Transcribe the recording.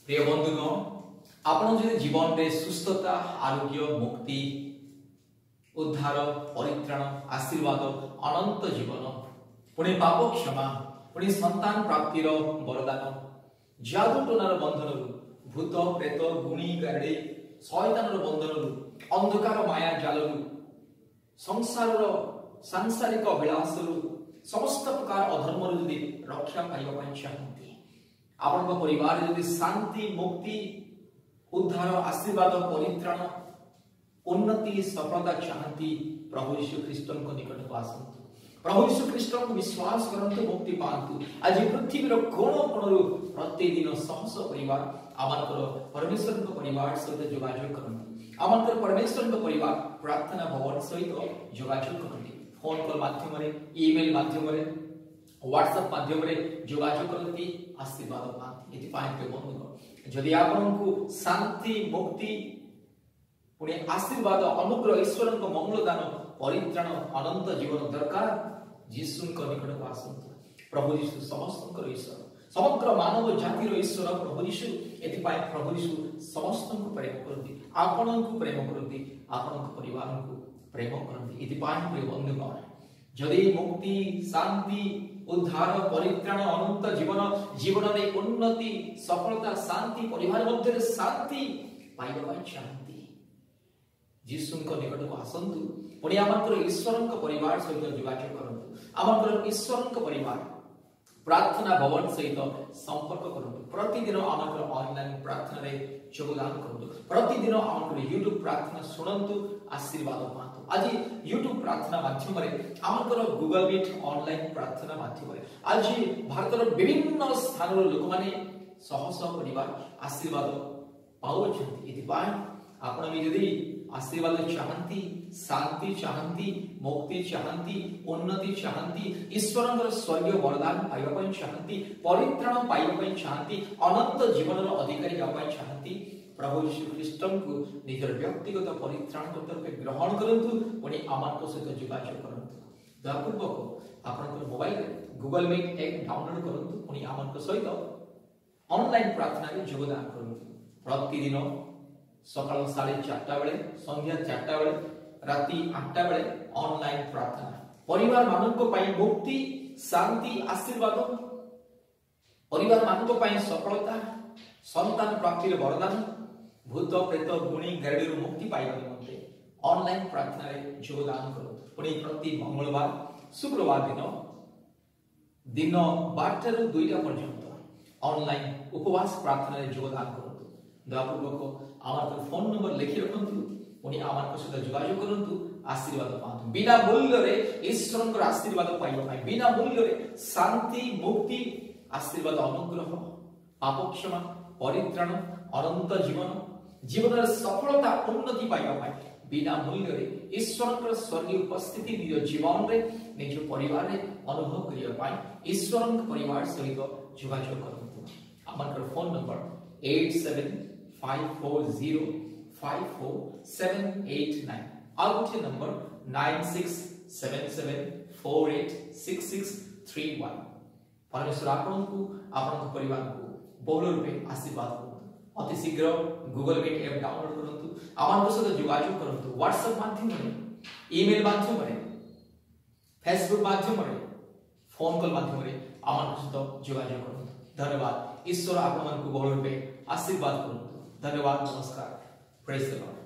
प्रिय बंधुगण आपण जो जीवन में सुस्थता आरोग्य मुक्ति उद्धार परित्राण आशीर्वाद अनंत जीवन पुणी पाप क्षमा पुणी संतान प्राप्तिर वरदान जादू टोनार बंधन भूत प्रेत गुणी गाड़ी शयतान बंधन अंधकार माया जाल संसार सांसारिक अभिलाष समस्त प्रकार अधर्म रक्षा पाइबा चाहती आपण परिवार यदि शांति मुक्ति उद्धार आशीर्वाद परित्राण उन्नति सफलता चाहती प्रभु यीशु ख्रीष्ट निकट को आसतु प्रभु यीशु ख्रीष्ट को विश्वास करंतु मुक्ति पांतु आज पृथ्वी कोण कोण प्रतिदिन सहस परिवार आमर परमेश्वर परिवार सहित जोगाजोग करती आमर परमेश्वर परिवार प्रार्थना भवन सहित जोगाजोग करती फोन कॉल माध्यम ईमेल माध्यम व्हाट्सएप माध्यम जोगाजोग करती आशीर्वाद पाती बंधुगण जदि आपको शांति मुक्ति पुणे आशीर्वाद अनुग्रह ईश्वर मंगल दान परित्राण अनंत जीवन दरकार यीशु निकट को आसतु प्रभु यीशु समस्त ईश्वर समग्र मानव जातिर ईश्वर प्रभु यीशु एथिपाई प्रभु यीशु समस्त को प्रेम करती आपण को प्रेम करती आपण परिवार को प्रेम करती एथिपाई प्रिय बंधुगण जदि मुक्ति शांति उद्धार परित्राण अनंत जीवन जीवन में उन्नति सफलता शांति परिवार मध्य शांति पाइबा चाहती यीशु निकट को आसतु पुणी आमर ईश्वर परिवार सहित जोगाजोग करंतु आमर ईश्वर परिवार प्रार्थना भवन सहित संपर्क करंतु प्रतिदिन आमर ऑनलाइन प्रार्थना रे योगदान करंतु प्रतिदिन आमर यूट्यूब प्रार्थना सुनंतु आशीर्वाद पातु आज यूट्यूब प्रार्थना माध्यम रे आमर गूगल मीट ऑनलाइन प्रार्थना माध्यम रे आज भारतर विभिन्न स्थान लोक माने सह सह परिवार आशीर्वाद पाउछंती एथिपाई आपण भी यदि आशीर्वाद चाहती शांति चाहती मुक्ति चाहती उन्नति चाहती ईश्वर स्वर्गीय वरदान पाइबा चाहती परित्राण पाइबा चाहती अनंत जीवन अधिकारी होगा चाहती प्रभु यीशु ख्रीष्ट को निजर व्यक्तिगत परित्राण रूपे ग्रहण करंतु पुणी आमर सहित जोगाजोग करंतु दयापूर्वक आपन mobile Google Meet app download करंतु पुणी आमर सहित ऑनलाइन प्रार्थना रे योगदान करंतु प्रतिदिन सकाळ 4:30 बेले संध्या 4टा बेले राति 8टा बेले ऑनलाइन प्रार्थना परिवार मानक पई मुक्ति शांति आशीर्वाद परिवार मानक पई सफलता संतान प्राप्तिर वरदान भूत प्रेत गुणी गाड़ी मुक्ति पाइबा निमंते ऑनलाइन प्रार्थना रे योगदान करंतु पुणी प्रति मंगलवार शुक्रवार दिन 12टा ରୁ 2टा पर्यंत ऑनलाइन उपवास प्रार्थना रे योगदान करंतु दयापूर्वक आमर फोन नंबर लिखि रखंतु पुणी आमर सहित जोगाजोग करंतु आशीर्वाद पातु बिना मूल्य रे ईश्वर आशीर्वाद पाइबा पाई बिना मूल्य रे शांति मुक्ति आशीर्वाद अनुग्रह पाप क्षमा परित्राण अनंत जीवन जीवन सफलता उन्नति पाइबा पाई बिना मूल्य रे ईश्वर स्वर्गीय उपस्थिति निज जीवन रे निज परिवार रे अनुभव करिया पाई ईश्वर परिवार सहित जोगाजोग करंतु आमर फोन नंबर 8754054789 और गोटे नंबर 9677486631 परमेश्वर आपन को आपन परिवार को बहुल रूपे आशीर्वाद करंतु अति शीघ्र गूगल मीट ऐप डाउनलोड करंतु आमन सहित जोगाजोग करंतु व्हाट्सएप माध्यम रे ईमेल माध्यम रे फेसबुक माध्यम रे फोन कॉल माध्यम रे आमन सहित जोगाजोग करंतु धन्यवाद ईश्वर आपन को बहुल रूपे आशीर्वाद करंतु धन्यवाद नमस्कार प्रेज द लॉर्ड।